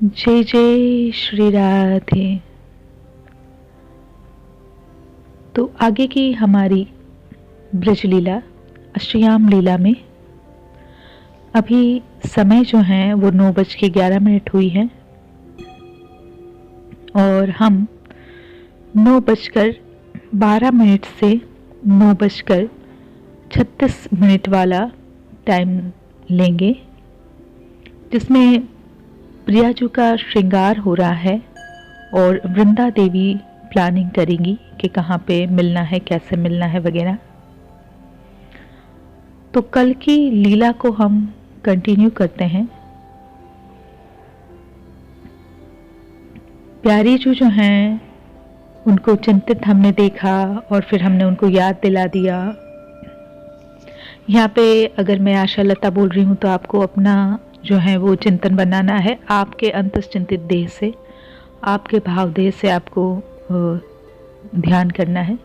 जय जय श्री राधे। तो आगे की हमारी ब्रजलीला अष्टयाम लीला में अभी समय जो है वो 9:11 हुई है और हम 9:12 से 9:36 वाला टाइम लेंगे, जिसमें प्रियाजू का श्रृंगार हो रहा है और वृंदा देवी प्लानिंग करेंगी कि कहाँ पे मिलना है, कैसे मिलना है वगैरह। तो कल की लीला को हम कंटिन्यू करते हैं। प्यारीजू जो हैं उनको चिंतित हमने देखा और फिर हमने उनको याद दिला दिया। यहाँ पे अगर मैं आशा लता बोल रही हूँ तो आपको अपना जो है वो चिंतन बनाना है, आपके अंतश्चिंतित देह से, आपके भाव देह से आपको ध्यान करना है।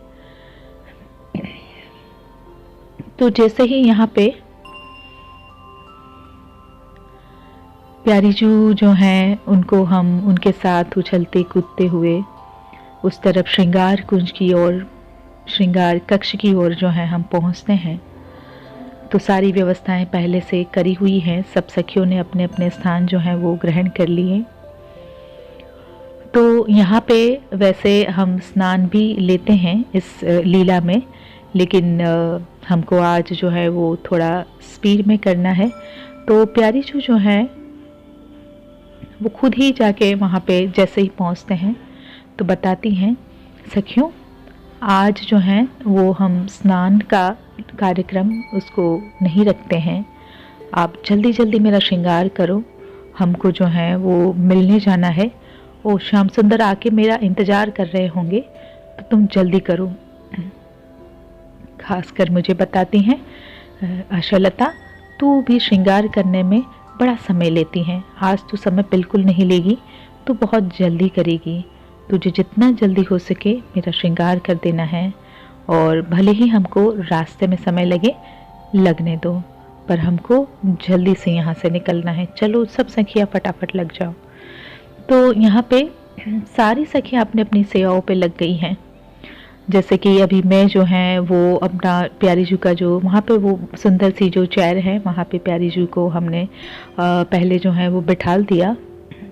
तो जैसे ही यहाँ पे प्यारीजू जो हैं उनको हम उनके साथ उछलते कूदते हुए उस तरफ श्रृंगार कुंज की ओर, श्रृंगार कक्ष की ओर जो है हम पहुँचते हैं। तो सारी व्यवस्थाएं पहले से करी हुई हैं, सब सखियों ने अपने अपने स्थान जो हैं वो ग्रहण कर लिए। तो यहाँ पे वैसे हम स्नान भी लेते हैं इस लीला में, लेकिन हमको आज जो है वो थोड़ा स्पीड में करना है। तो प्यारीजू जो है वो खुद ही जाके वहाँ पे जैसे ही पहुँचते हैं तो बताती हैं, सखियों आज जो है वो हम स्नान का कार्यक्रम उसको नहीं रखते हैं, आप जल्दी जल्दी मेरा श्रृंगार करो, हमको जो है वो मिलने जाना है। ओ श्याम सुंदर आके मेरा इंतज़ार कर रहे होंगे, तो तुम जल्दी करो। खासकर मुझे बताती हैं, आशा लता तू भी श्रृंगार करने में बड़ा समय लेती हैं, आज तो समय बिल्कुल नहीं लेगी, तो बहुत जल्दी करेगी, तुझे जितना जल्दी हो सके मेरा श्रृंगार कर देना है और भले ही हमको रास्ते में समय लगे लगने दो, पर हमको जल्दी से यहाँ से निकलना है। चलो सब सखियाँ फटाफट लग जाओ। तो यहाँ पे सारी सखियाँ अपने अपनी सेवाओं पे लग गई हैं। जैसे कि अभी मैं जो है वो अपना प्यारीजू का जो वहाँ पे वो सुंदर सी जो चेयर है वहाँ पे प्यारीजू को हमने पहले जो है वो बिठाल दिया।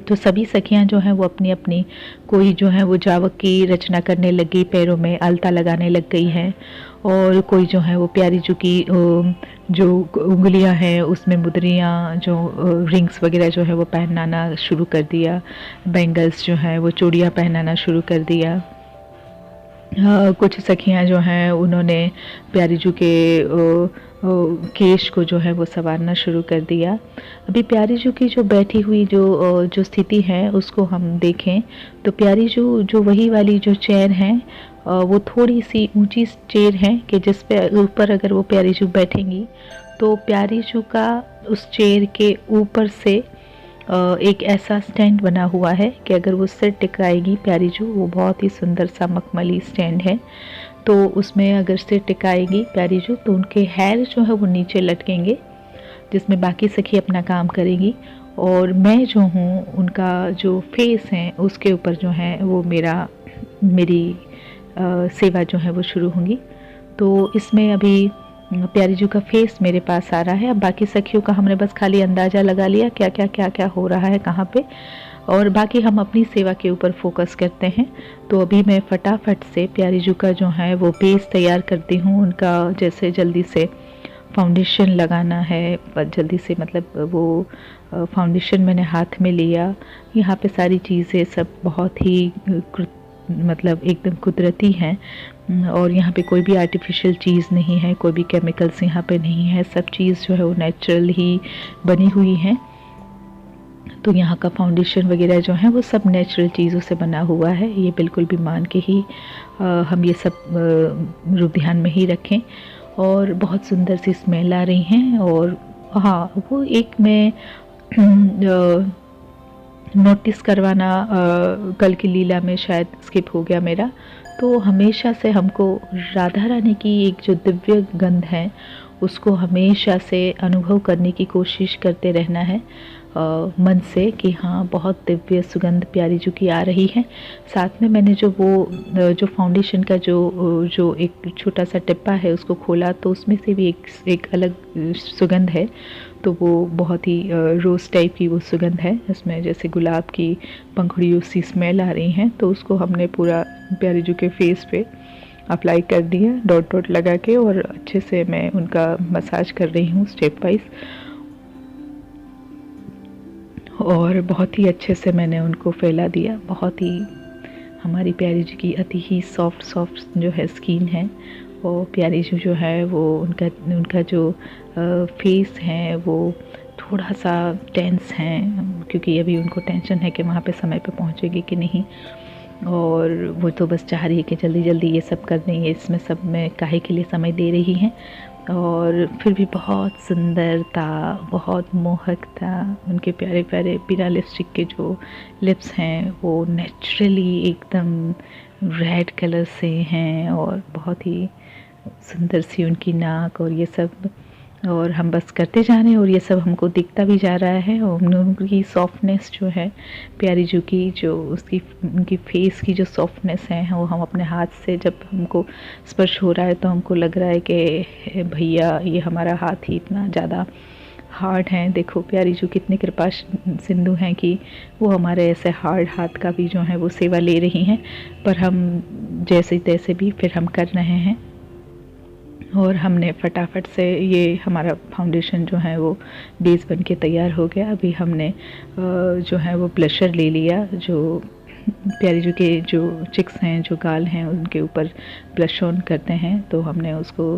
तो सभी सखियां जो हैं वो अपनी अपनी, कोई जो है वो जावक की रचना करने लगी, पैरों में अलता लगाने लग गई हैं, और कोई जो है वो प्यारीजू की जो उंगलियां हैं उसमें मुद्रियां जो रिंग्स वगैरह जो है वो पहनाना शुरू कर दिया, बैंगल्स जो है वो चूड़ियाँ पहनाना शुरू कर दिया। कुछ सखियां जो हैं उन्होंने प्यारीजू के केश को जो है वो संवारना शुरू कर दिया। अभी प्यारीजू की जो बैठी हुई जो स्थिति है उसको हम देखें तो प्यारीजू जो वही वाली जो चेयर है वो थोड़ी सी ऊंची चेयर है कि जिस पे ऊपर अगर वो प्यारीजू बैठेंगी तो प्यारीजू का उस चेयर के ऊपर से एक ऐसा स्टैंड बना हुआ है कि अगर वो सिर टिकाएगी प्यारीजू, वो बहुत ही सुंदर सा मखमली स्टैंड है, तो उसमें अगर सिर टिकाएगी प्यारीजू तो उनके हेयर जो है वो नीचे लटकेंगे, जिसमें बाकी सखी अपना काम करेंगी और मैं जो हूँ उनका जो फेस है उसके ऊपर जो है वो मेरी सेवा जो है वो शुरू होंगी। तो इसमें अभी प्यारीजू का फेस मेरे पास आ रहा है। अब बाकी सखियों का हमने बस खाली अंदाज़ा लगा लिया क्या क्या हो रहा है कहाँ पे, और बाकी हम अपनी सेवा के ऊपर फोकस करते हैं। तो अभी मैं फटाफट से प्यारीजू का जो है वो बेस तैयार करती हूँ। उनका जैसे जल्दी से फाउंडेशन लगाना है, जल्दी से मतलब वो फाउंडेशन मैंने हाथ में लिया। यहाँ पे सारी चीज़ें सब बहुत ही मतलब एकदम कुदरती हैं और यहाँ पे कोई भी आर्टिफिशियल चीज़ नहीं है, कोई भी केमिकल्स यहाँ पे नहीं है, सब चीज़ जो है वो नेचुरल ही बनी हुई है। तो यहाँ का फाउंडेशन वगैरह जो है वो सब नेचुरल चीज़ों से बना हुआ है, ये बिल्कुल भी मान के ही हम ये सब रूप ध्यान में ही रखें। और बहुत सुंदर सी स्मेल आ रही हैं। और हाँ, वो एक मैं नोटिस करवाना कल की लीला में शायद स्किप हो गया मेरा। तो हमेशा से हमको राधा रानी की एक जो दिव्य गंध है उसको हमेशा से अनुभव करने की कोशिश करते रहना है। मन से कि हाँ बहुत दिव्य सुगंध प्यारी जू की आ रही है। साथ में मैंने जो फाउंडेशन का जो एक छोटा सा डिब्बा है उसको खोला, तो उसमें से भी एक अलग सुगंध है। तो वो बहुत ही रोज़ टाइप की वो सुगंध है, इसमें जैसे गुलाब की पंखुड़ियों सी स्मेल आ रही हैं। तो उसको हमने पूरा प्यारी जू के फेस पे अप्लाई कर दिया डॉट डॉट लगा के, और अच्छे से मैं उनका मसाज कर रही हूँ स्टेप वाइज। और बहुत ही अच्छे से मैंने उनको फैला दिया। बहुत ही हमारी प्यारी जी की अति ही सॉफ्ट जो है स्किन है, और प्यारी जी जो है वो उनका जो फेस है वो थोड़ा सा टेंस है, क्योंकि अभी उनको टेंशन है कि वहाँ पे समय पे पहुँचेगी कि नहीं। और वो तो बस चाह रही है कि जल्दी जल्दी ये सब कर देंगे, इसमें सब में काहे के लिए समय दे रही हैं। और फिर भी बहुत सुंदर था, बहुत मोहक था। उनके प्यारे प्यारे बिना लिपस्टिक के जो लिप्स हैं वो नेचुरली एकदम रेड कलर से हैं, और बहुत ही सुंदर सी उनकी नाक और ये सब। और हम बस करते जा रहे हैं और ये सब हमको दिखता भी जा रहा है। और उनकी सॉफ्टनेस जो है प्यारी जू की, जो उनकी फेस की जो सॉफ्टनेस है वो हम अपने हाथ से जब हमको स्पर्श हो रहा है तो हमको लग रहा है कि भैया ये हमारा हाथ ही इतना ज़्यादा हार्ड है। देखो प्यारी जू कितने कृपा सिंधु हैं कि वो हमारे ऐसे हार्ड हाथ का भी जो है वो सेवा ले रही हैं। पर हम जैसे तैसे भी फिर हम कर रहे हैं, और हमने फटाफट से ये हमारा फाउंडेशन जो है वो बेस बन के तैयार हो गया। अभी हमने जो है वो ब्लशर ले लिया, जो प्यारी जू के जो चिक्स हैं, जो गाल हैं, उनके ऊपर ब्लश ऑन करते हैं। तो हमने उसको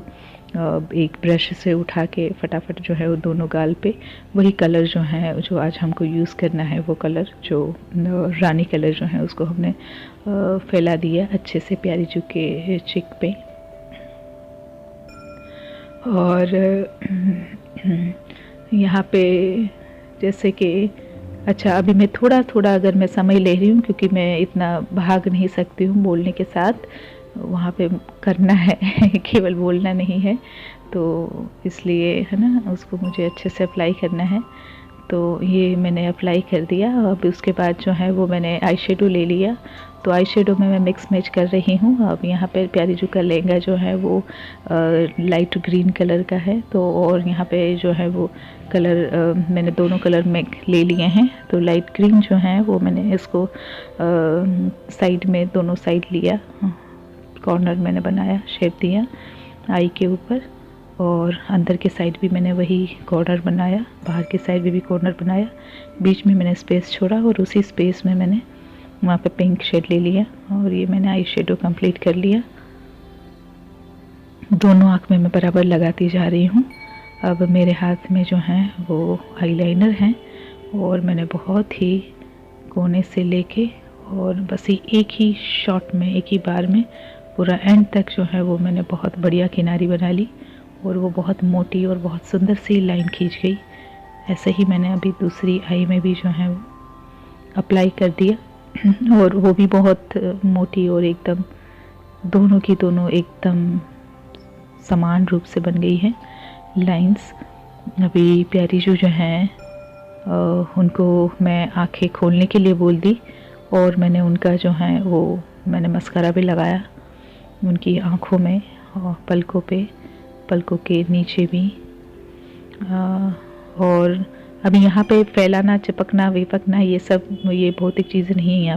एक ब्रश से उठा के फटाफट जो है वो दोनों गाल पे वही कलर जो है जो आज हमको यूज़ करना है, वो कलर जो रानी कलर जो है उसको हमने फैला दिया अच्छे से प्यारी जू के चिक पे। और यहाँ पे जैसे कि अच्छा, अभी मैं थोड़ा थोड़ा अगर मैं समय ले रही हूँ, क्योंकि मैं इतना भाग नहीं सकती हूँ बोलने के साथ, वहाँ पे करना है केवल बोलना नहीं है, तो इसलिए है ना, उसको मुझे अच्छे से अप्लाई करना है। तो ये मैंने अप्लाई कर दिया। अब उसके बाद जो है वो मैंने आई शेडो ले लिया। तो आई शेडो में मैं मिक्स मैच कर रही हूँ। अब यहाँ पे प्यारी जू का लहंगा जो है वो लाइट ग्रीन कलर का है, तो और यहाँ पे जो है वो कलर मैंने दोनों कलर में ले लिए हैं। तो लाइट ग्रीन जो है वो मैंने इसको साइड में दोनों साइड लिया, कॉर्नर मैंने बनाया, शेप दिया आई के ऊपर, और अंदर के साइड भी मैंने वही कॉर्नर बनाया, बाहर के साइड भी कॉर्नर बनाया, बीच में मैंने स्पेस छोड़ा और उसी स्पेस में मैंने वहाँ पे पिंक शेड ले लिया। और ये मैंने आई शेडो कंप्लीट कर लिया। दोनों आँख में मैं बराबर लगाती जा रही हूँ। अब मेरे हाथ में जो है वो आईलाइनर हैं, और मैंने बहुत ही कोने से लेके और बस एक ही शॉट में, एक ही बार में पूरा एंड तक जो है वो मैंने बहुत बढ़िया किनारी बना ली, और वो बहुत मोटी और बहुत सुंदर सी लाइन खींच गई। ऐसे ही मैंने अभी दूसरी आई में भी जो है अप्लाई कर दिया, और वो भी बहुत मोटी और एकदम दोनों की दोनों एकदम समान रूप से बन गई है लाइंस। अभी प्यारी जो हैं उनको मैं आंखें खोलने के लिए बोल दी, और मैंने उनका जो है वो मैंने मस्कारा भी लगाया उनकी आँखों में और पलकों पे, पलकों के नीचे भी। और अभी यहाँ पे फैलाना, चिपकना, विपकना, ये सब ये भौतिक चीज़ें नहीं है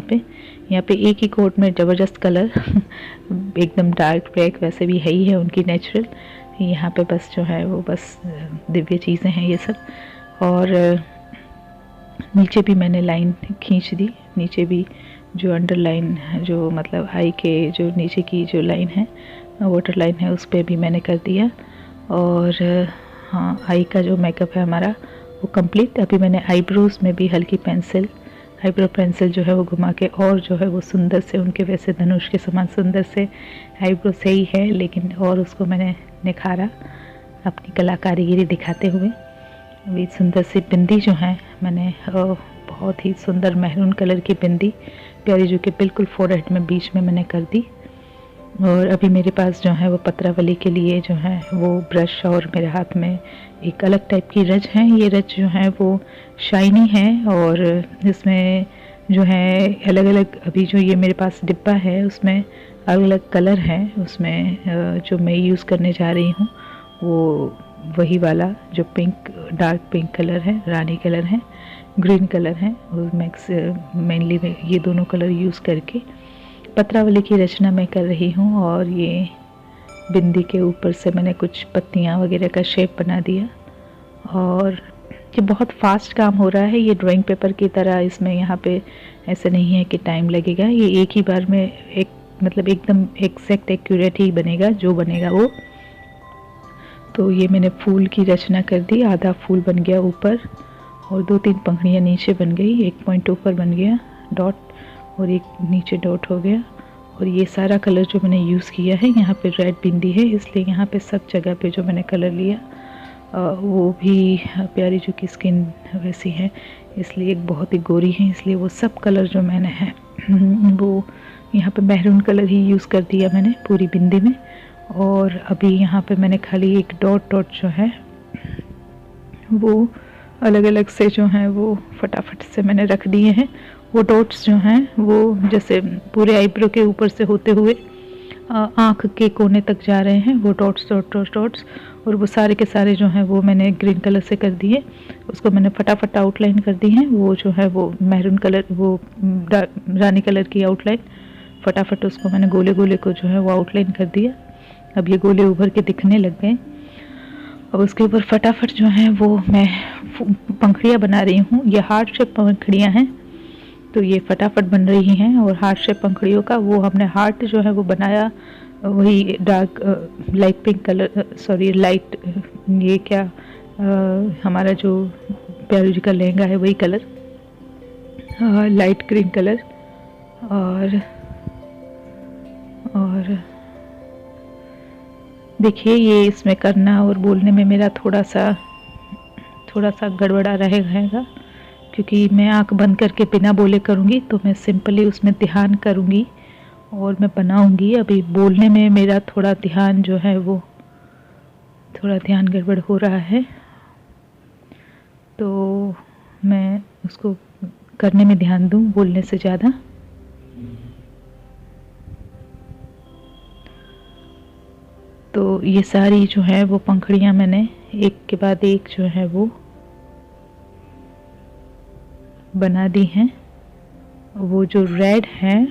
यहाँ पे एक ही कोट में ज़बरदस्त कलर एकदम डार्क ब्लैक वैसे भी है ही है उनकी नेचुरल। यहाँ पे बस जो है वो बस दिव्य चीज़ें हैं ये सब। और नीचे भी मैंने लाइन खींच दी, नीचे भी जो अंडरलाइन जो मतलब आई के जो नीचे की जो लाइन है, वाटर लाइन है, उस पर भी मैंने कर दिया। और हाँ, आई का जो मेकअप है हमारा वो कंप्लीट। अभी मैंने आईब्रोज़ में भी हल्की पेंसिल, आईब्रो पेंसिल जो है वो घुमा के, और जो है वो सुंदर से उनके वैसे धनुष के समान सुंदर से आईब्रो सही है, लेकिन और उसको मैंने निखारा अपनी कला कारीगिरी दिखाते हुए। अभी सुंदर सी बिंदी जो है मैंने बहुत ही सुंदर मैरून कलर की बिंदी प्यारी जो कि बिल्कुल फोरहेड में बीच में मैंने कर दी। और अभी मेरे पास जो है वो पत्रावली के लिए जो है वो ब्रश और मेरे हाथ में एक अलग टाइप की रज है। ये रज जो है वो शाइनी है और इसमें जो है अलग अलग, अभी जो ये मेरे पास डिब्बा है उसमें अलग अलग कलर है। उसमें जो मैं यूज़ करने जा रही हूँ वो वही वाला जो पिंक, डार्क पिंक कलर है, रानी कलर है, ग्रीन कलर है, और मेनली मैं ये दोनों कलर यूज़ करके पत्रावली की रचना मैं कर रही हूँ। और ये बिंदी के ऊपर से मैंने कुछ पत्तियाँ वगैरह का शेप बना दिया। और ये बहुत फास्ट काम हो रहा है, ये ड्राइंग पेपर की तरह इसमें यहाँ पे ऐसे नहीं है कि टाइम लगेगा। ये एक ही बार में मतलब एकदम एग्जैक्ट एक्यूरेट ही बनेगा, जो बनेगा वो। तो ये मैंने फूल की रचना कर दी, आधा फूल बन गया ऊपर और 2-3 पंखुड़ियाँ नीचे बन गई, एक पॉइंट ऊपर बन गया डॉट और एक नीचे डॉट हो गया। और ये सारा कलर जो मैंने यूज़ किया है, यहाँ पे रेड बिंदी है इसलिए यहाँ पे सब जगह पे जो मैंने कलर लिया वो भी प्यारी जो की स्किन वैसी है इसलिए एक बहुत ही गोरी है, इसलिए वो सब कलर जो मैंने है वो यहाँ पे मैरून कलर ही यूज़ कर दिया मैंने पूरी बिंदी में। और अभी यहाँ पे मैंने खाली एक डॉट जो है वो अलग अलग से जो हैं वो फटाफट से मैंने रख दिए हैं। वो डॉट्स जो हैं वो जैसे पूरे आईब्रो के ऊपर से होते हुए आँख के कोने तक जा रहे हैं, वो डॉट्स। और वो सारे के सारे जो हैं वो मैंने ग्रीन कलर से कर दिए, उसको मैंने फटाफट आउटलाइन कर दी है। वो जो है वो मैरून कलर, वो रानी कलर की आउटलाइन, फटाफट उसको मैंने गोले गोले को जो है वो आउटलाइन कर दिया। अब ये गोले उभर के दिखने लग गए। अब उसके ऊपर फटाफट जो है वो मैं पंखुड़ियाँ बना रही हूँ। ये हार्ट शेप पंखुड़ियाँ हैं तो ये फटाफट बन रही हैं। और हार्ट शेप पंखुड़ियों का वो हमने हार्ट जो है वो बनाया वही dark light pink colour, sorry light, ये क्या हमारा जो प्यारू जी का लहंगा है वही कलर, लाइट ग्रीन कलर। और देखिए ये इसमें करना और बोलने में मेरा थोड़ा सा गड़बड़ा रहेगा क्योंकि मैं आंख बंद करके बिना बोले करूँगी तो मैं सिंपली उसमें ध्यान करूँगी और मैं बनाऊँगी। अभी बोलने में मेरा थोड़ा ध्यान जो है वो थोड़ा ध्यान गड़बड़ हो रहा है, तो मैं उसको करने में ध्यान दूँ बोलने से ज़्यादा। तो ये सारी जो है वो पंखुड़ियाँ मैंने एक के बाद एक जो है वो बना दी हैं। वो जो रेड है,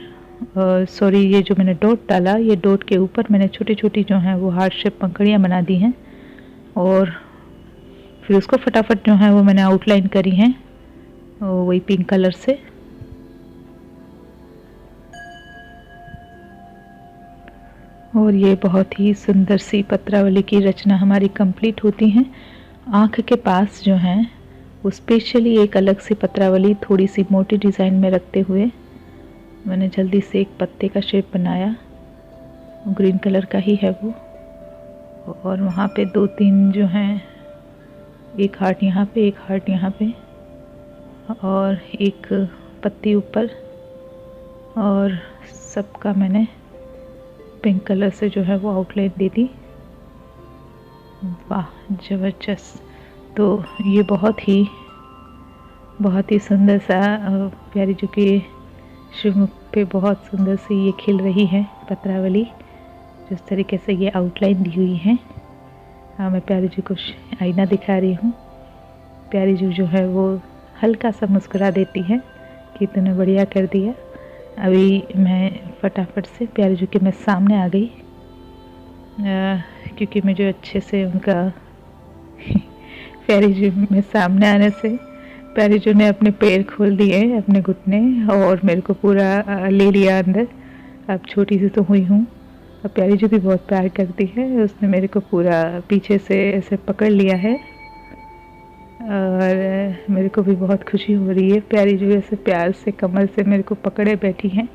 सॉरी ये जो मैंने डॉट डाला, ये डॉट के ऊपर मैंने छोटी छोटी जो है वो हार्ट शेप पंखुड़ियाँ बना दी हैं। और फिर उसको फटाफट जो है वो मैंने आउटलाइन करी हैं वही पिंक कलर से। और ये बहुत ही सुंदर सी पत्रावली की रचना हमारी कंप्लीट होती हैं। आँख के पास जो है वो स्पेशली एक अलग सी पत्रावली थोड़ी सी मोटी डिज़ाइन में रखते हुए मैंने जल्दी से एक पत्ते का शेप बनाया, ग्रीन कलर का ही है वो। और वहाँ पे 2-3 जो हैं, एक हार्ट यहाँ पे, एक हार्ट यहाँ पे और एक पत्ती ऊपर, और सबका मैंने पिंक कलर से जो है वो आउटलाइन दे दी। वाह ज़बरदस्त। तो ये बहुत ही सुंदर सा प्यारी जो कि शिवमुख पे बहुत सुंदर सी ये खिल रही है पत्रावली, जिस तरीके से ये आउटलाइन दी हुई है। हाँ, मैं प्यारी जी को आईना दिखा रही हूँ। प्यारी जी जो है वो हल्का सा मुस्कुरा देती है कि तूने बढ़िया कर दिया। अभी मैं फटाफट से प्यारी जी के मैं सामने आ गई क्योंकि मुझे अच्छे से उनका प्यारी जी में सामने आने से प्यारी जी ने अपने पैर खोल दिए, अपने घुटने, और मेरे को पूरा ले लिया अंदर। अब छोटी सी तो हुई हूँ, अब प्यारी जी भी बहुत प्यार करती है, उसने मेरे को पूरा पीछे से ऐसे पकड़ लिया है और मेरे को भी बहुत खुशी हो रही है। प्यारी जी ऐसे प्यार से कमर से मेरे को पकड़े बैठी हैं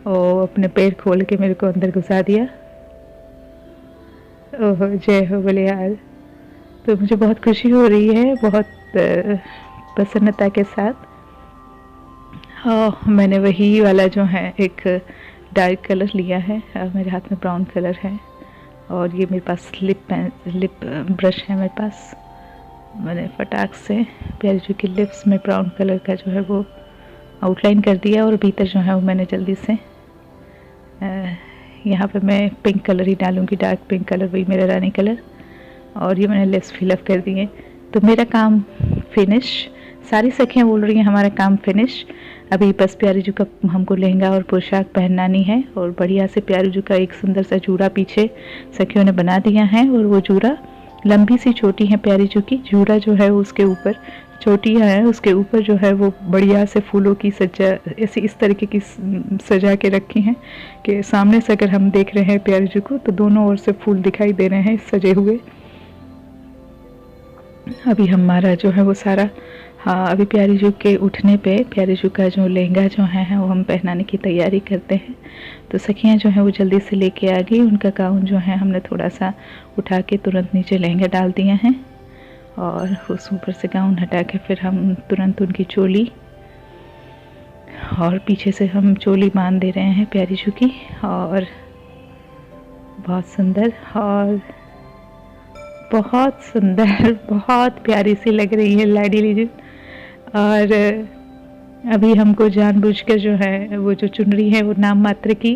और अपने पैर खोल के मेरे को अंदर घुसा दिया। ओह जय हो बलिहार। तो मुझे बहुत खुशी हो रही है, बहुत प्रसन्नता के साथ। मैंने वही वाला जो है एक डार्क कलर लिया है, मेरे हाथ में ब्राउन कलर है, और ये मेरे पास लिप ब्रश है मेरे पास। मैंने फटाक से प्यारी जो की लिप्स में ब्राउन कलर का जो है वो आउटलाइन कर दिया, और भीतर जो है वो मैंने जल्दी से यहाँ पे मैं पिंक कलर ही डालूँगी, डार्क पिंक कलर, वही मेरा रानी कलर। और ये मैंने लिप्स फिलअप कर दिए। तो मेरा काम फिनिश, सारी सखियाँ बोल रही हैं हमारा काम फिनिश। अभी बस प्यारी जू का हमको लहंगा और पोशाक पहनानी है, और बढ़िया से प्यारी जू का एक सुंदर सा जूड़ा पीछे सखियों ने बना दिया है, और वो जूड़ा लंबी सी चोटी है प्यारी जू की। जूड़ा जो है उसके ऊपर चोटी है, उसके ऊपर जो है वो बढ़िया से फूलों की सजा, ऐसी इस तरीके की सजा के रखी हैं कि सामने से अगर हम देख रहे हैं प्यारी जू को तो दोनों ओर से फूल दिखाई दे रहे हैं सजे हुए। अभी हमारा जो है वो सारा, हाँ, अभी प्यारी जू के उठने पे प्यारी जू का जो लहंगा जो है वो हम पहनाने की तैयारी करते हैं। तो सखियां जो है वो जल्दी से लेके आ गई। उनका गाउन जो है हमने थोड़ा सा उठा के तुरंत नीचे लहंगा डाल दिया है, और उस ऊपर से गाउन हटा के फिर हम तुरंत उनकी चोली, और पीछे से हम चोली बांध दे रहे हैं प्यारी जू की। और बहुत सुंदर, और बहुत सुंदर, बहुत प्यारी सी लग रही है लाडली जी। और अभी हमको जानबूझकर जो है वो जो चुनरी है वो नाम मात्र की,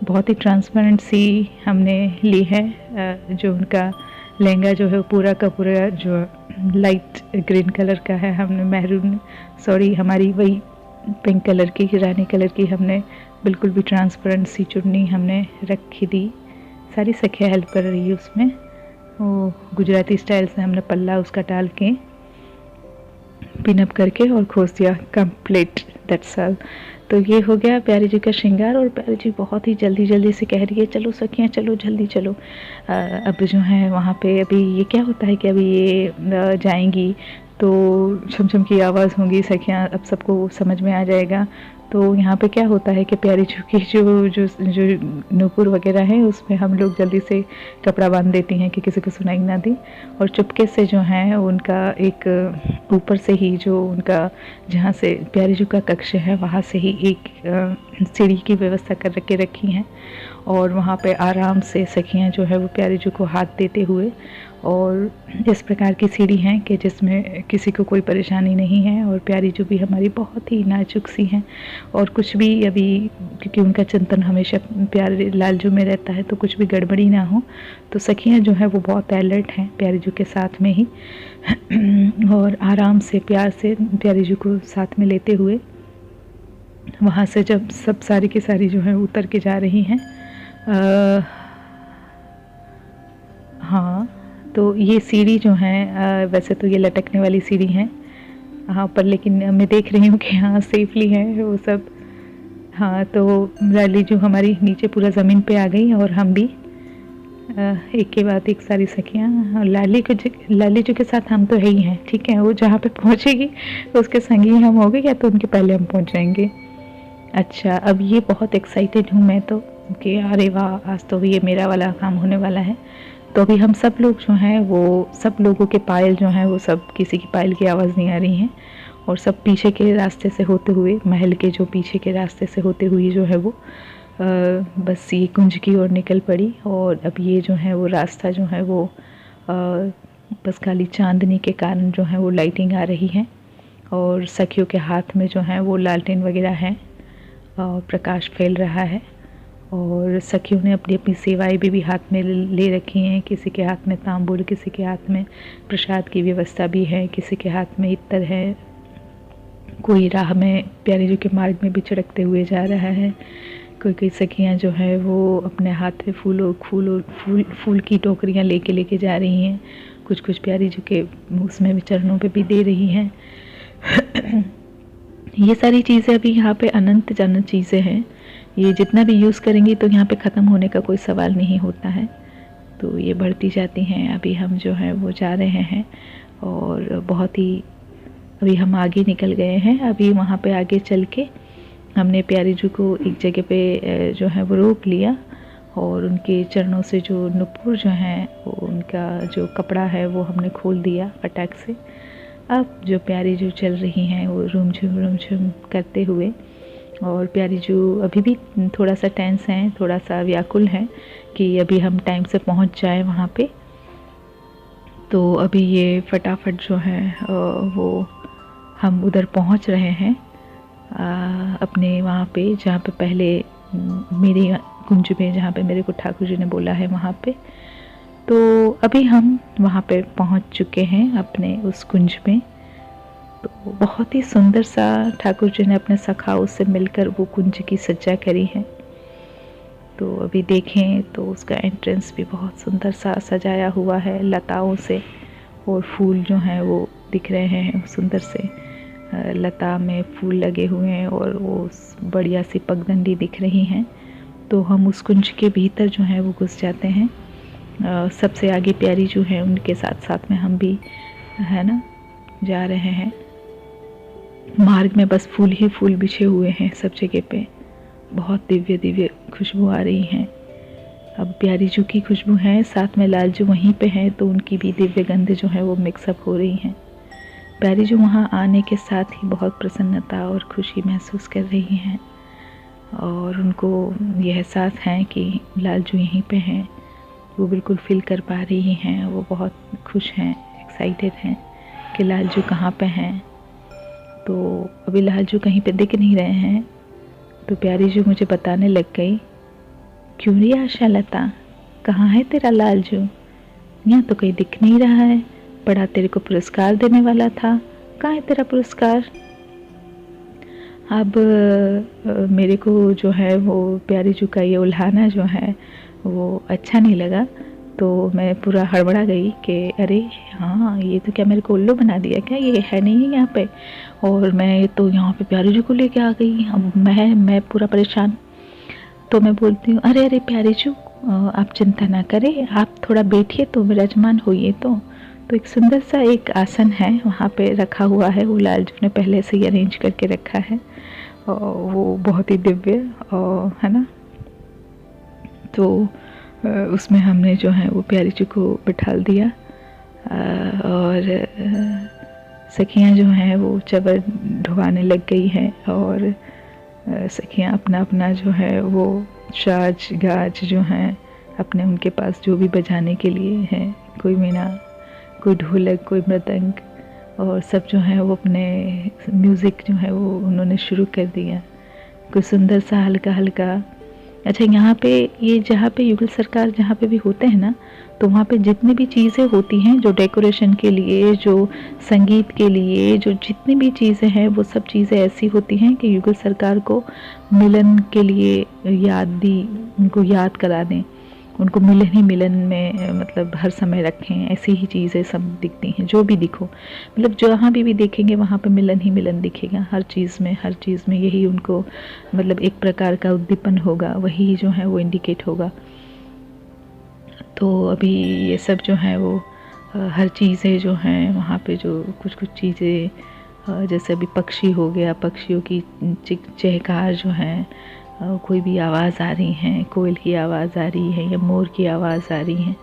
बहुत ही ट्रांसपेरेंट सी हमने ली है। जो उनका लहंगा जो है वो पूरा का पूरा जो लाइट ग्रीन कलर का है, हमने मैरून, सॉरी, हमारी वही पिंक कलर की, रानी कलर की हमने बिल्कुल भी ट्रांसपेरेंट सी चुन्नी हमने रखी दी। सारी सखियाँ हेल्प कर रही है उसमें। वो गुजराती स्टाइल से हमने पल्ला उसका डाल के पिनअप करके और खोस दिया, कंप्लीट, दैट्स ऑल। तो ये हो गया प्यारी जी का श्रृंगार। और प्यारी जी बहुत ही जल्दी से कह रही है चलो सखियाँ चलो, जल्दी चलो। अब जो है वहाँ पे अभी ये क्या होता है कि अभी ये जाएंगी तो छम की आवाज़ होंगी, सखियाँ अब सबको समझ में आ जाएगा। तो यहाँ पे क्या होता है कि प्यारी जू की जो नूपुर वगैरह है उसमें हम लोग जल्दी से कपड़ा बांध देती हैं कि किसी को सुनाई ना दी, और चुपके से जो है उनका एक ऊपर से ही जो उनका जहाँ से प्यारी जू का कक्ष है वहाँ से ही एक सीढ़ी की व्यवस्था कर के रखी हैं, और वहाँ पे आराम से सखियाँ जो है वो प्यारी जू को हाथ देते हुए, और इस प्रकार की सीढ़ी हैं कि जिसमें किसी को कोई परेशानी नहीं है। और प्यारी जू भी हमारी बहुत ही नाजुक सी हैं, और कुछ भी अभी क्योंकि उनका चिंतन हमेशा प्यारे लाल जू में रहता है तो कुछ भी गड़बड़ी ना हो, तो सखियाँ जो है वो बहुत अलर्ट हैं प्यारी जू के साथ में ही। और आराम से प्यार से प्यारी जू को साथ में लेते हुए वहाँ से जब सब सारी की सारी जो है उतर के जा रही हैं, हाँ, तो ये सीढ़ी जो है वैसे तो ये लटकने वाली सीढ़ी है हाँ पर, लेकिन मैं देख रही हूँ कि हाँ सेफली है वो सब। हाँ, तो लाली जो हमारी नीचे पूरा ज़मीन पे आ गई, और हम भी एक के बाद एक सारी सखियाँ। लाली जो के साथ हम तो है ही हैं, ठीक है, वो जहाँ पे पहुँचेगी उसके संगी हम हो गए, या तो उनके पहले हम पहुँच जाएंगे। अच्छा, अब ये बहुत एक्साइटेड हूँ मैं तो कि अरे वाह, आज तो ये मेरा वाला काम होने वाला है। तो अभी हम सब लोग जो हैं वो सब लोगों के पायल जो हैं वो सब, किसी की पायल की आवाज़ नहीं आ रही है, और सब पीछे के रास्ते से होते हुए, महल के जो पीछे के रास्ते से होते हुए जो है वो बस ये कुंज की ओर निकल पड़ी। और अब ये जो है वो रास्ता जो है वो बस खाली चांदनी के कारण जो है वो लाइटिंग आ रही है, और सखियों के हाथ में जो है वो लालटेन वगैरह है, और प्रकाश फैल रहा है। और सखियों ने अपनी अपनी सेवाएं भी हाथ में ले रखी हैं, किसी के हाथ में तांबूल, किसी के हाथ में प्रसाद की व्यवस्था भी है, किसी के हाथ में इत्र है, कोई राह में प्यारी जी के मार्ग में भी छिड़कते हुए जा रहा है, कोई सखियां जो है वो अपने हाथ में फूल की टोकरियां लेके जा रही हैं, कुछ प्यारी जी के उसमें भी चरणों पे भी दे रही हैं। ये सारी चीज़ें अभी यहाँ पे अनंत जन्नत चीज़ें हैं, ये जितना भी यूज़ करेंगी तो यहाँ पे ख़त्म होने का कोई सवाल नहीं होता है, तो ये बढ़ती जाती हैं। अभी हम जो है वो जा रहे हैं, और बहुत ही अभी हम आगे निकल गए हैं। अभी वहाँ पे आगे चल के हमने प्यारी जी को एक जगह पे जो है वो रोक लिया, और उनके चरणों से जो नुपुर जो हैं वो उनका जो कपड़ा है वो हमने खोल दिया फटाक से। अब जो प्यारी जो चल रही हैं वो रूम झूम करते हुए और प्यारी जो अभी भी थोड़ा सा टेंस हैं, थोड़ा सा व्याकुल हैं कि अभी हम टाइम से पहुंच जाएं वहाँ पे। तो अभी ये फटाफट जो है वो हम उधर पहुंच रहे हैं अपने वहाँ पे, जहाँ पे पहले मेरे कुंज में, जहाँ पे मेरे को ठाकुर जी ने बोला है वहाँ पे। तो अभी हम वहाँ पे पहुँच चुके हैं अपने उस कुंज में। तो बहुत ही सुंदर सा ठाकुर जी ने अपने सखाओं से मिलकर वो कुंज की सज्जा करी है। तो अभी देखें तो उसका एंट्रेंस भी बहुत सुंदर सा सजाया हुआ है लताओं से, और फूल जो हैं वो दिख रहे हैं सुंदर से, लता में फूल लगे हुए हैं और वो बढ़िया सी पगडंडी दिख रही हैं। तो हम उस कुंज के भीतर जो है वो घुस जाते हैं। सबसे आगे प्यारी जो है उनके साथ साथ में हम भी है ना जा रहे हैं। मार्ग में बस फूल ही फूल बिछे हुए हैं सब जगह पे, बहुत दिव्य दिव्य खुशबू आ रही हैं। अब प्यारी जू की खुशबू है, साथ में लालजू वहीं पे हैं, तो उनकी भी दिव्य गंध जो है वो मिक्सअप हो रही हैं। प्यारी जू वहाँ आने के साथ ही बहुत प्रसन्नता और खुशी महसूस कर रही हैं, और उनको यह एहसास है कि लालजू यहीं पे हैं। वो बिल्कुल फील कर पा रही हैं, वो बहुत खुश हैं, एक्साइटेड हैं कि लालजू कहाँ पे हैं। तो अभी लालजू कहीं पे दिख नहीं रहे हैं, तो प्यारी जू मुझे बताने लग गई, क्यों रे आशालता, कहाँ है तेरा लालजू? यहाँ तो कहीं दिख नहीं रहा है, बड़ा तेरे को पुरस्कार देने वाला था, कहाँ है तेरा पुरस्कार? अब मेरे को जो है वो प्यारी जू का ये उल्हाना जो है वो अच्छा नहीं लगा। तो मैं पूरा हड़बड़ा गई कि अरे हाँ, ये तो क्या मेरे को उल्लू बना दिया क्या, ये है नहीं है यहाँ पे। और मैं तो यहाँ पे प्यारी जू को लेके आ गई। अब मैं पूरा परेशान। तो मैं बोलती हूँ, अरे अरे प्यारी जू, आप चिंता ना करें, आप थोड़ा बैठिए तो विराजमान होइए। तो एक सुंदर सा एक आसन है वहाँ पे रखा हुआ है, वो लालजू ने पहले से ही अरेंज करके रखा है, और वो बहुत ही दिव्य है ना। तो उसमें हमने जो है वो प्यारी जी को बिठाल दिया, और सखियाँ जो हैं वो चबर ढुवाने लग गई हैं, और सखियाँ अपना अपना जो है वो साज गाज जो हैं अपने उनके पास जो भी बजाने के लिए हैं, कोई वीणा, कोई ढोलक, कोई मृदंग, और सब जो है वो अपने म्यूज़िक जो है वो उन्होंने शुरू कर दिया, कोई सुंदर सा हल्का हल्का। अच्छा, यहाँ पे ये जहाँ पे युगल सरकार जहाँ पे भी होते हैं ना, तो वहाँ पे जितनी भी चीज़ें होती हैं जो डेकोरेशन के लिए, जो संगीत के लिए, जो जितनी भी चीज़ें हैं वो सब चीज़ें ऐसी होती हैं कि युगल सरकार को मिलन के लिए उनको याद करा दें, उनको मिलन ही मिलन में मतलब हर समय रखें। ऐसी ही चीज़ें सब दिखती हैं, जो भी दिखो, मतलब जहाँ भी देखेंगे वहाँ पे मिलन ही मिलन दिखेगा, हर चीज़ में यही उनको मतलब एक प्रकार का उद्दीपन होगा, वही जो है वो इंडिकेट होगा। तो अभी ये सब जो है वो हर चीज़ें जो हैं वहाँ पे, जो कुछ कुछ चीज़ें जैसे अभी पक्षी हो गया, पक्षियों की चहचहार जो है, कोई भी आवाज़ आ रही हैं, कोयल की आवाज़ आ रही है या मोर की आवाज़ आ रही है,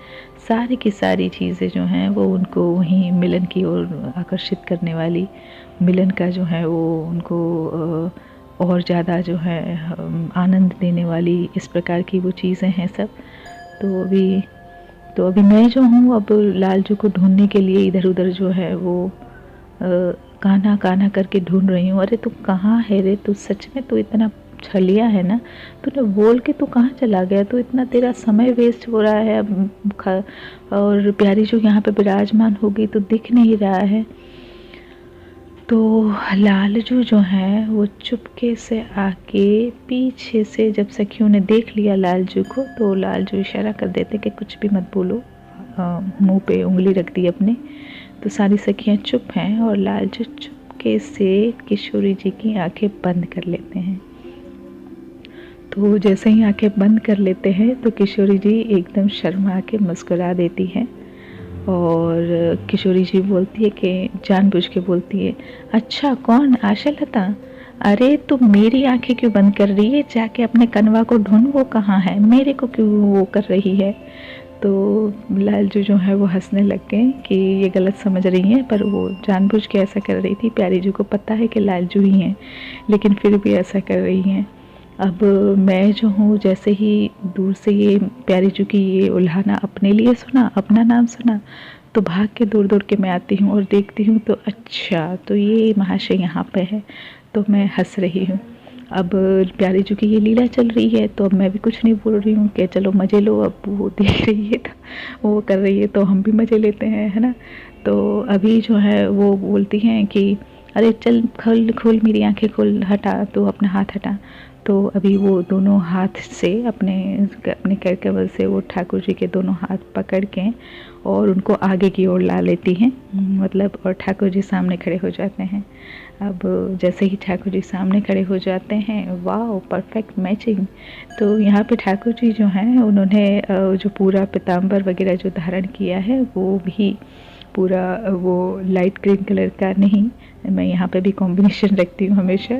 सारी की सारी चीज़ें जो हैं वो उनको वहीं मिलन की ओर आकर्षित करने वाली, मिलन का जो है वो उनको और ज़्यादा जो है आनंद देने वाली, इस प्रकार की वो चीज़ें हैं सब। तो अभी मैं जो हूँ अब लालजू को ढूंढने के लिए इधर उधर जो है वो कान्हा कान्हा करके ढूंढ रही हूँ। अरे तू कहाँ है रे, तू सच में तू इतना छलिया है ना, तूने बोल के तू कहाँ चला गया, तो इतना तेरा समय वेस्ट हो रहा है। और प्यारी जो यहाँ पे विराजमान हो गई तो दिख नहीं रहा है। तो लालजू जो है वो चुपके से आके पीछे से, जब सखियों ने देख लिया लालजू को, तो लालजू इशारा कर देते कि कुछ भी मत बोलो, मुंह पे उंगली रख दी अपने। तो सारी सखियां चुप हैं और लालजू चुपके से किशोरी जी की आंखें बंद कर लेते हैं। तो जैसे ही आंखें बंद कर लेते हैं तो किशोरी जी एकदम शर्मा के मुस्कुरा देती हैं, और किशोरी जी बोलती है कि जानबूझ के बोलती है, अच्छा कौन, आशालता? अरे तुम मेरी आंखें क्यों बंद कर रही है, जाके अपने कनवा को ढूंढ, वो कहाँ है, मेरे को क्यों वो कर रही है। तो लालजू जो है वो हंसने लग गए कि ये गलत समझ रही हैं, पर वो जानबूझ के ऐसा कर रही थी। प्यारी जू को पता है कि लालजू ही हैं, लेकिन फिर भी ऐसा कर रही हैं। अब मैं जो हूँ, जैसे ही दूर से ये प्यारी जू की ये उल्हाना अपने लिए सुना, अपना नाम सुना, तो भाग के दौड़ दौड़ के मैं आती हूँ और देखती हूँ तो अच्छा, तो ये महाशय यहाँ पे है। तो मैं हंस रही हूँ। अब प्यारी जू की ये लीला चल रही है, तो अब मैं भी कुछ नहीं बोल रही हूँ कि चलो मज़े लो। अब वो देख रही है, वो कर रही है, तो हम भी मज़े लेते हैं, है ना। तो अभी जो है वो बोलती हैं कि अरे चल खोल खोल मेरी आंखें खोल, हटा तो अपना हाथ हटा। तो अभी वो दोनों हाथ से अपने अपने कर कमल से वो ठाकुर जी के दोनों हाथ पकड़ के और उनको आगे की ओर ला लेती हैं, मतलब, और ठाकुर जी सामने खड़े हो जाते हैं। अब जैसे ही ठाकुर जी सामने खड़े हो जाते हैं, वाह परफेक्ट मैचिंग। तो यहाँ पे ठाकुर जी जो हैं उन्होंने जो पूरा पीताम्बर वगैरह जो धारण किया है वो भी पूरा वो लाइट ग्रीन कलर का नहीं, मैं यहाँ पे भी कॉम्बिनेशन रखती हूँ हमेशा।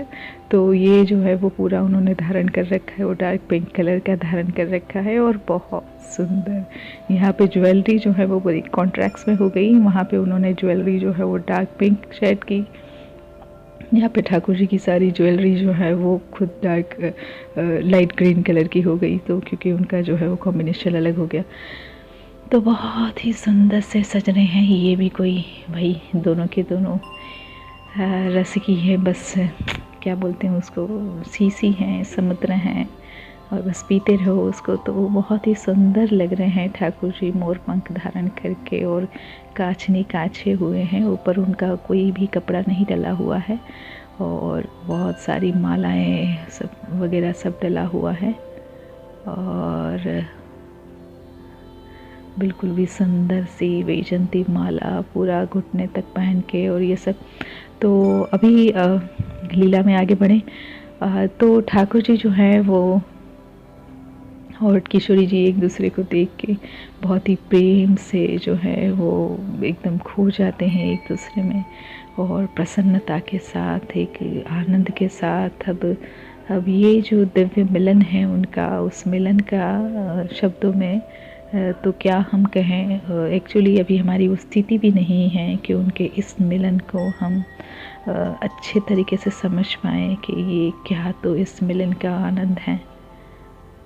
तो ये जो है वो पूरा उन्होंने धारण कर रखा है, वो डार्क पिंक कलर का धारण कर रखा है और बहुत सुंदर। यहाँ पे ज्वेलरी जो है वो बड़ी कॉन्ट्रास्ट में हो गई। वहाँ पे उन्होंने ज्वेलरी जो है वो डार्क पिंक शेड की, यहाँ पे ठाकुर जी की सारी ज्वेलरी जो है वो खुद डार्क लाइट ग्रीन कलर की हो गई, तो क्योंकि उनका जो है वो कॉम्बिनेशन अलग हो गया। तो बहुत ही सुंदर से सज रहे हैं। ये भी कोई भाई दोनों के दोनों रस की है, बस क्या बोलते हैं उसको, सीसी हैं, समुद्र हैं, और बस पीते रहो उसको। तो वो बहुत ही सुंदर लग रहे हैं ठाकुर जी, मोर पंख धारण करके, और काछनी काछे हुए हैं, ऊपर उनका कोई भी कपड़ा नहीं डला हुआ है, और बहुत सारी मालाएं सब वगैरह सब डला हुआ है, और बिल्कुल भी सुंदर सी वैजंती माला पूरा घुटने तक पहन के और ये सब। तो अभी लीला में आगे बढ़ें तो ठाकुर जी जो है वो और किशोरी जी एक दूसरे को देख के बहुत ही प्रेम से जो है वो एकदम खो जाते हैं एक दूसरे में, और प्रसन्नता के साथ, एक आनंद के साथ। अब ये जो दिव्य मिलन है उनका, उस मिलन का शब्दों में तो क्या हम कहें, एक्चुअली अभी हमारी वो स्थिति भी नहीं है कि उनके इस मिलन को हम अच्छे तरीके से समझ पाएँ कि ये क्या तो इस मिलन का आनंद है।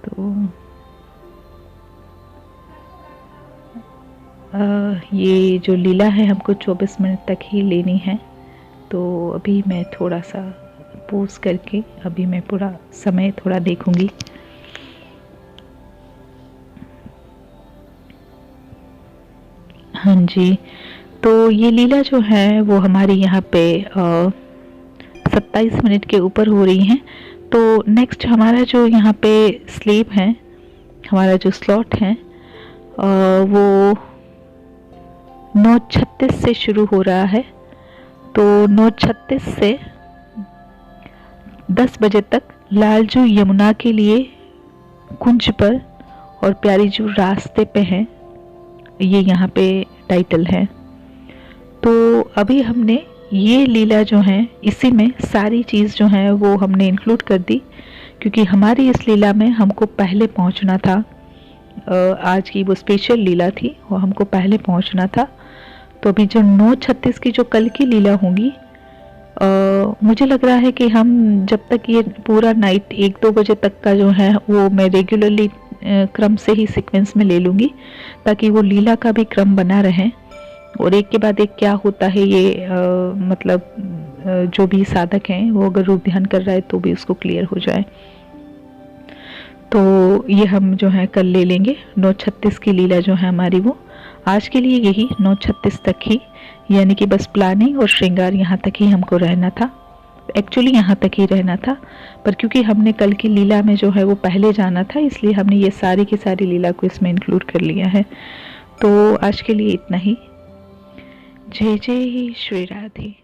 तो ये जो लीला है हमको 24 मिनट तक ही लेनी है, तो अभी मैं थोड़ा सा पॉज करके अभी मैं पूरा समय थोड़ा देखूंगी। हाँ जी, तो ये लीला जो है वो हमारी यहाँ पे 27 मिनट के ऊपर हो रही हैं। तो नेक्स्ट हमारा जो यहाँ पे स्लीप है, हमारा जो स्लॉट है वो 9:36 से शुरू हो रहा है। तो 9:36 से 10 बजे तक लालजू यमुना के लिए कुंज पर और प्यारी जू रास्ते पे हैं, ये यहाँ पे टाइटल है। तो अभी हमने ये लीला जो है इसी में सारी चीज़ जो है वो हमने इंक्लूड कर दी, क्योंकि हमारी इस लीला में हमको पहले पहुंचना था। आज की वो स्पेशल लीला थी, वो हमको पहले पहुंचना था। तो अभी जो 9:36 की जो कल की लीला होगी, मुझे लग रहा है कि हम जब तक ये पूरा नाइट 1-2 बजे तक का जो है वो मैं रेगुलरली क्रम से ही सीक्वेंस में ले लूँगी, ताकि वो लीला का भी क्रम बना रहे, और एक के बाद एक क्या होता है ये मतलब जो भी साधक हैं वो अगर रूप ध्यान कर रहा है तो भी उसको क्लियर हो जाए। तो ये हम जो है कल ले लेंगे। 9:36 की लीला जो है हमारी वो आज के लिए यही 9:36 तक ही, यानी कि बस प्लानिंग और श्रृंगार यहाँ तक ही हमको रहना था। एक्चुअली यहाँ तक ही रहना था, पर क्योंकि हमने कल की लीला में जो है वो पहले जाना था, इसलिए हमने ये सारी की सारी लीला को इसमें इंक्लूड कर लिया है। तो आज के लिए इतना ही। जय जय श्री राधे।